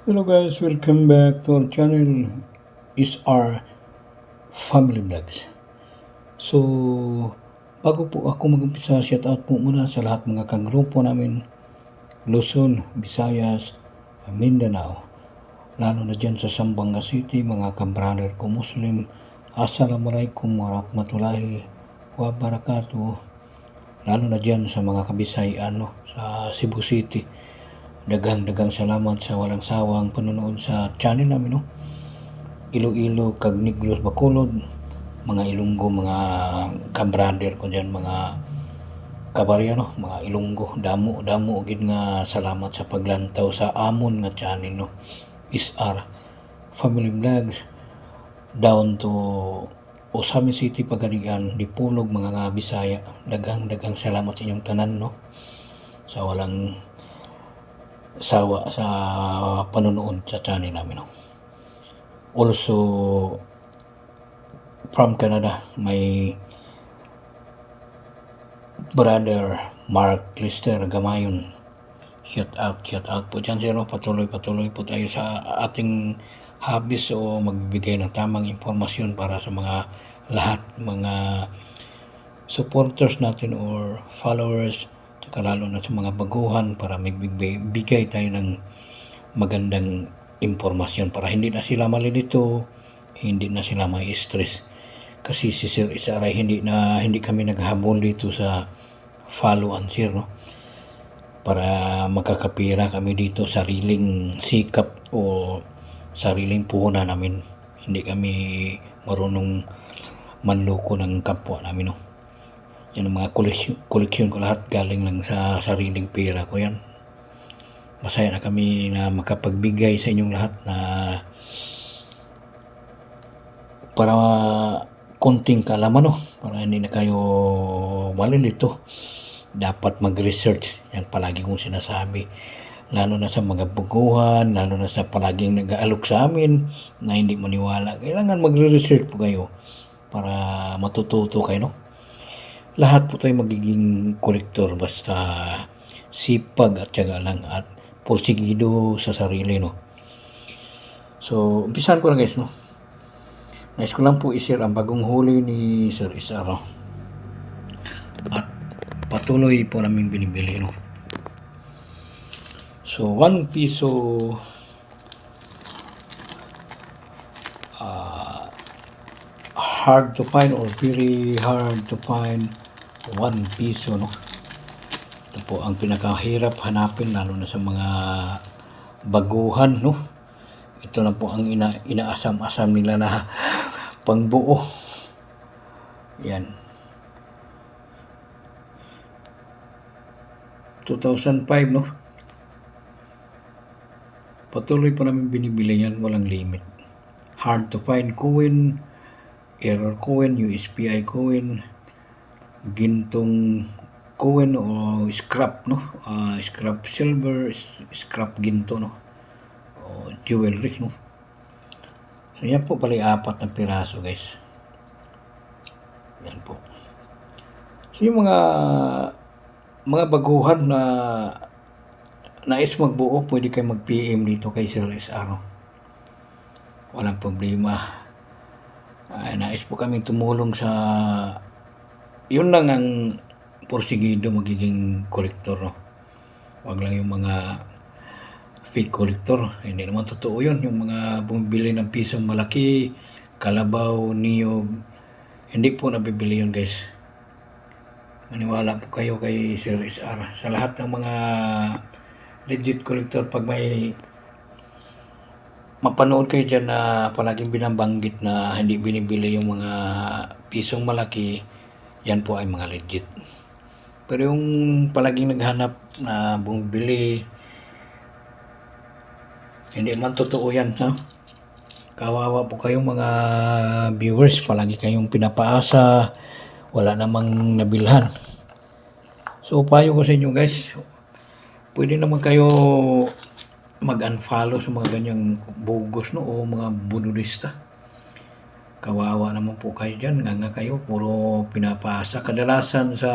Hello guys, welcome back to our channel. Is our family vlogs. So, bago po ako mag-umpisa, shout out po muna sa lahat mga kagrupo namin, Luzon, Visayas, Mindanao. Lalo na dyan sa Zamboanga City, mga kabrader ko Muslim. Assalamualaikum warahmatullahi wabarakatuh. Lalo na dyan sa mga Kabisayan, sa Cebu City. Dagang salamat sa walang sawang panonood sa channel namin, Iloilo, kag Negros, Bacolod, mga Ilonggo, mga kabrader ko dyan, mga kabarya, mga Ilonggo, damo gid nga salamat sa paglantaw sa amon nga channel, SR Family Vlogs down to Osami City, Pagadian, Dipolog, mga nga Bisaya. Dagang salamat sa inyong tanan, sa walang sawa sa panonood sa channel namin, Also, from Canada, my brother Mark Lister Gamayon. Shout out po dyan, sir. Patuloy po tayo sa ating habis o magbibigay ng tamang impormasyon para sa mga lahat, mga supporters natin or followers, lalo na sa mga baguhan, para magbigay tayo ng magandang impormasyon para hindi na sila malilito, hindi na sila may stress. Kasi si Sir Isaray, hindi kami naghabol dito sa follow and share, para makakapira kami dito, sariling sikap o sariling puhunan namin. Hindi kami marunong manloko ng kapwa namin, Yan ang mga koleksyon ko, lahat galing lang sa sariling pera ko yan. Masaya na kami na makapagbigay sa inyong lahat na para konting kaalaman, para hindi na kayo malilito. Dapat mag-research, yan palagi kong sinasabi, lalo na sa mga buguhan, lalo na sa palaging nag-aalok sa amin na hindi maniwala. Kailangan magre-research po kayo para matututo kayo, Lahat po tayo magiging kolektor basta sipag at tiyaga lang at porsigido sa sarili, So, umpisan ko na guys, Nais ko lang po i-share ang bagong huli ni Sir Isaro. At patuloy po namin binibili, So, 1 piso hard to find or very hard to find 1 piso, Ito po ang pinakahirap hanapin, lalo na sa mga baguhan, Ito na po ang inaasam-asam nila na pangbuo. Yan. 2005, Patuloy po namin binibili yan, walang limit. Hard to find coin, error coin, USPI coin, gintong coin o scrap, scrap silver, scrap ginto, o jewelry, So yan po pala 4 na piraso, guys. Yan po. So yung mga baguhan na nais magbuo, pwede kayo mag-PM dito kay Sir SR. Walang problema. Nais po kaming tumulong sa yun lang ang porsigido magiging kolektor, Wag lang yung mga fake kolektor. Hindi naman totoo yun. Yung mga bumibili ng pisong malaki, kalabaw, niyog, hindi po nabibili yun, guys. Maniwala po kayo kay Sir SR. Sa lahat ng mga legit kolektor, pag may mapanood kayo dyan na palaging binabanggit na hindi binibili yung mga pisong malaki, yan po ay mga legit. Pero yung palaging naghanap na bumibili, hindi man totoo yan, Kawawa po kayong mga viewers, palagi kayong pinapaasa, wala namang nabilhan. So, payo ko sa inyo, guys, pwede naman kayo mag-unfollow sa mga ganyang bogus, o mga bunulista. Kawawa naman po kayo dyan, nga kayo, puro pinapasa. Kadalasan sa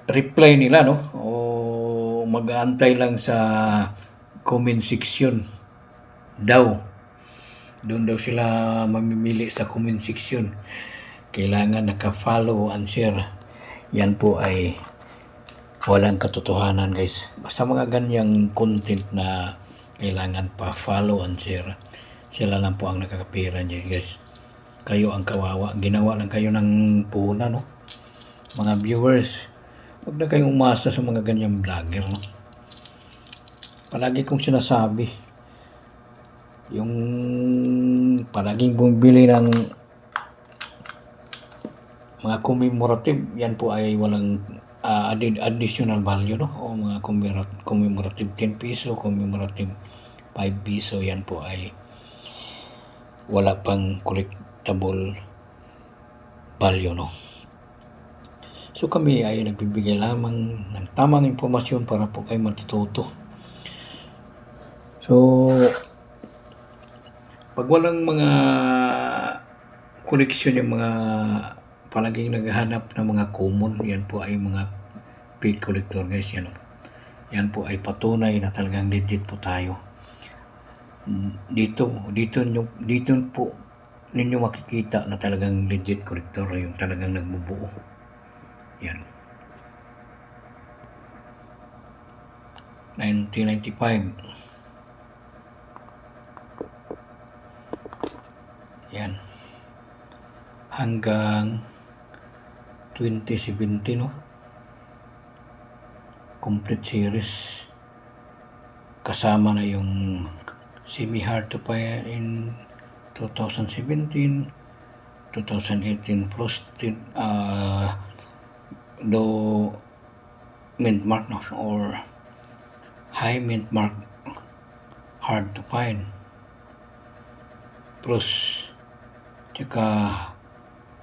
reply nila, o mag-aantay lang sa comment section daw. Doon daw sila mamimili sa comment section. Kailangan naka-follow and share. Yan po ay walang katotohanan, guys. Basta mga ganyang content na kailangan pa follow and share, sila lang po ang nakakapira dyan, guys. Kayo ang kawawa. Ginawa lang kayo ng puna, no? Mga viewers, huwag na kayong umasa sa mga ganyang vlogger, no? Palagi kong sinasabi, yung palaging bumibili ng mga commemorative, yan po ay walang additional value, no? O mga commemorative 10 piso, commemorative 5 piso, yan po ay wala pang collectible value, no? So kami ay nagbibigay lamang ng tamang impormasyon para po kayo matututo. So pag walang mga koleksyon, yung mga palaging naghahanap ng mga common, yan po ay mga fake collector, guys. Yan po ay patunay na talagang legit po tayo. Dito po ninyo makikita na talagang legit collector, yung talagang nagbubuo. Yan. 1995. Yan. Hanggang 2017, no? Complete series. Kasama na yung Semi-Hard to Find in 2017, 2018 Frosted, low mint mark, no? Or high mint mark, hard to find. Plus, tsaka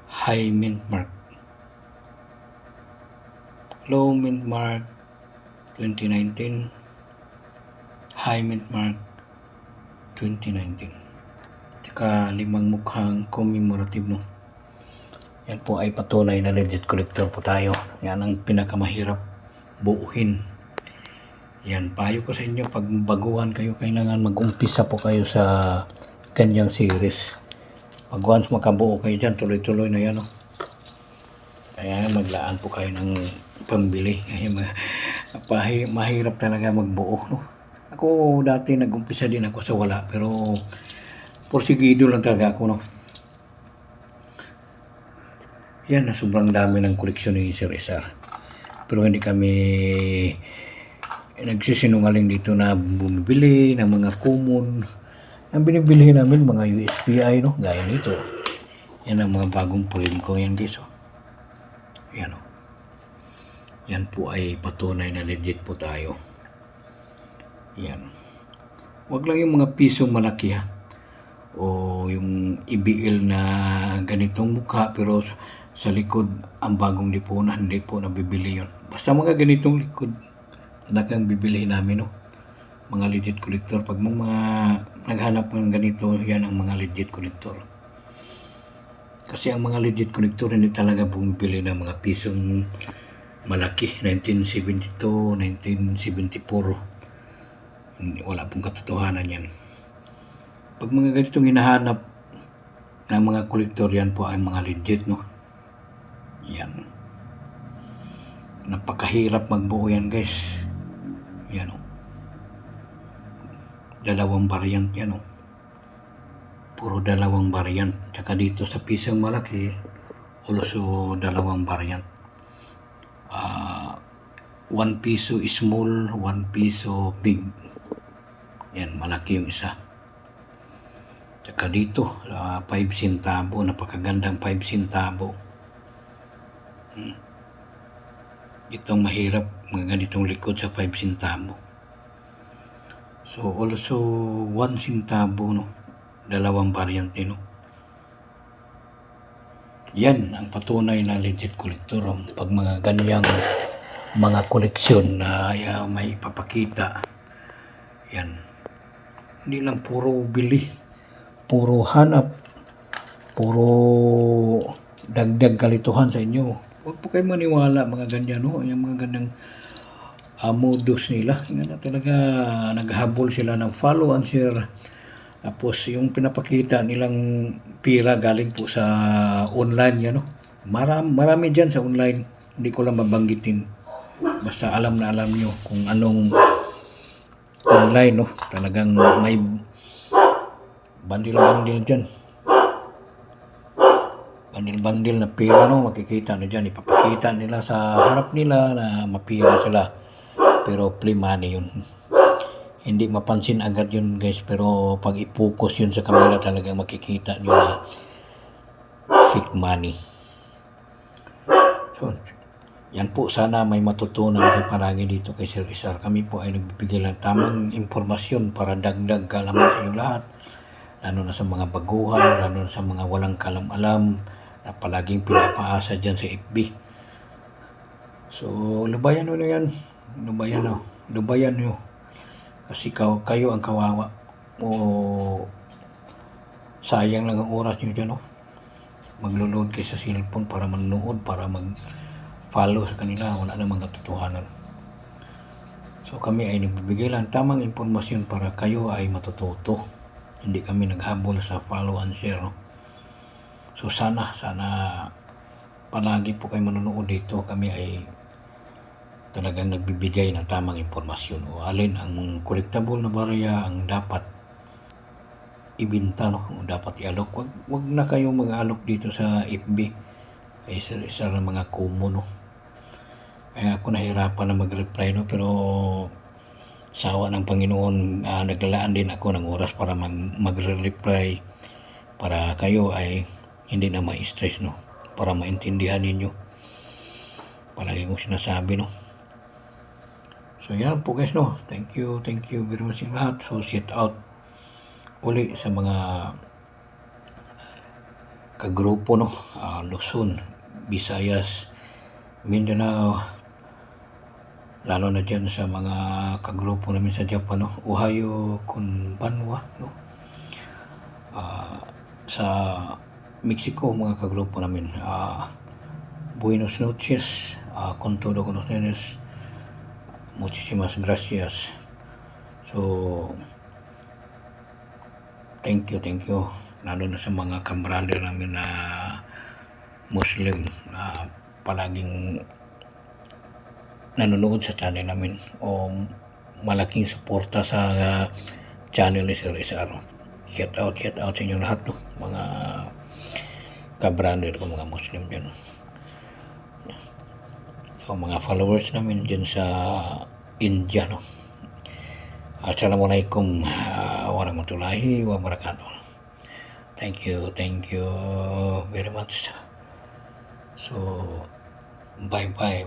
high mint mark, low mint mark 2019, high mint mark 2019, tsaka 5 mukhang commemorative, no? Yan po ay patunay na legit collector po tayo. Yan ang pinakamahirap buuhin. Yan, payo ko sa inyo, pag baguhan kayo, kailangan mag-umpisa po kayo sa kanyang series. Pag once makabuo kayo dyan, tuloy-tuloy na yan, no? Kaya maglaan po kayo ng pambili. Kaya mahirap talaga magbuo, no? Ako dati nag-umpisa din ako sa wala, pero porsigido lang talaga ako, no? Yan, na sobrang dami ng koleksyon ni Sir SR. Pero hindi kami nagsisinungaling dito na bumibili ng mga common. Ang binibili namin mga USPI, no? Gaya nito. Yan ang mga bagong frame ko yan, guys, oh. Yan, oh. Yan po ay patunay na legit po tayo. Yan. Huwag lang yung mga pisong malaki, ha? O yung IBL na ganitong mukha, pero sa likod ang bagong lipunan, hindi po nabibili yun. Basta mga ganitong likod, talagang bibili namin, no? Mga legit collector. Pag mga naghanap ng ganito, yan ang mga legit collector. Kasi ang mga legit collector hindi talaga bumibili ng mga pisong malaki. 1972, 1974. Wala pong katotohanan yan. Pag mga ganitong hinahanap ng mga collector, yan po ay mga legit, no? Yan. Napakahirap magbuo yan, guys. Yan, no? Dalawang variant yan, oh. Puro dalawang variant. Tsaka dito sa pisang malaki, also dalawang variant. 1 piso small, 1 piso big. Yan, malaki yung isa. Tsaka dito, 5 centavo, napakagandang 5 centavo. Itong mahirap, mga ganitong likod sa 5 centavo. So, also 1 centavo, no? Dalawang variant din, no? Yan ang patunay na legit collector. Pag mga ganyang mga koleksyon na may ipapakita, yan. Hindi lang puro bili, puro hanap, puro dagdag kalituhan sa inyo. Huwag po kayo maniwala mga ganyan, no? Yung mga ganyang modus nila. Nga na talaga naghabol sila ng follow and share. Tapos yung pinapakita nilang pira galing po sa online yan, no? Marami dyan sa online. Hindi ko lang mabanggitin. Basta alam na alam nyo kung anong online, no? Talagang may bandil-bandil dyan. Bandil-bandil na pira, no? Makikita na dyan. Ipapakita nila sa harap nila na mapira sila. Pero play money yun. Hindi mapansin agad yun, guys. Pero pag i-focus yun sa camera, talagang makikita nyo na fake money. So, yan po, sana may matutunan kayo palagi dito kay Sir Rizal. Kami po ay nagbibigay ng tamang impormasyon para dagdag kaalaman sa inyo lahat. Lalo na sa mga baguhan, lalo na sa mga walang kalam-alam na palaging pinapaasa dyan sa FB. So, lubayan nyo na yan. Lubayan nyo. Kasi kayo ang kawawa. O sayang lang ang oras nyo dyan, no? Maglo-load kayo sa cellphone para manood, para mag-follow sa kanila. Wala namang katotohanan. So kami ay nagbibigay lang tamang impormasyon para kayo ay matututo. Hindi kami naghabol sa follow and share, no? So sana palagi po kayo manonood dito. Kami ay talagang nagbibigay ng tamang impormasyon o alin ang collectible na barya ang dapat ibinta, no? O dapat ialok. Wag na kayo mag-alok dito sa FB. Ay isa ng mga kumo, no? Kaya ako nahirapan na mag-reply, no? Pero sawa ng Panginoon, naglalaan din ako ng oras para magre-reply para kayo ay hindi na ma-stress, no? Para maintindihan ninyo. Palagi kong sinasabi, no? So yan po, guys, no? Thank you very much sa lahat. So shout out uli sa mga kagrupo, no? Luzon, Visayas, Mindanao, lalo na dyan sa mga kagrupo namin sa Japan, no? Ohio, Konbanwa, no? Sa Mexico, mga kagrupo namin, Buenos noches, con todo con ustedes, muchísimas gracias. So thank you lalo na sa mga kambrother namin na Muslim na palaging nanonood sa channel namin o malaking suporta sa channel ni Sir Rizal. Shout out sa inyo lahat, no? Mga kabrother ko, mga Muslim dyan. O mga followers namin dyan sa India, no? Assalamualaikum warahmatullahi wabarakatuh. Thank you very much. So bye bye.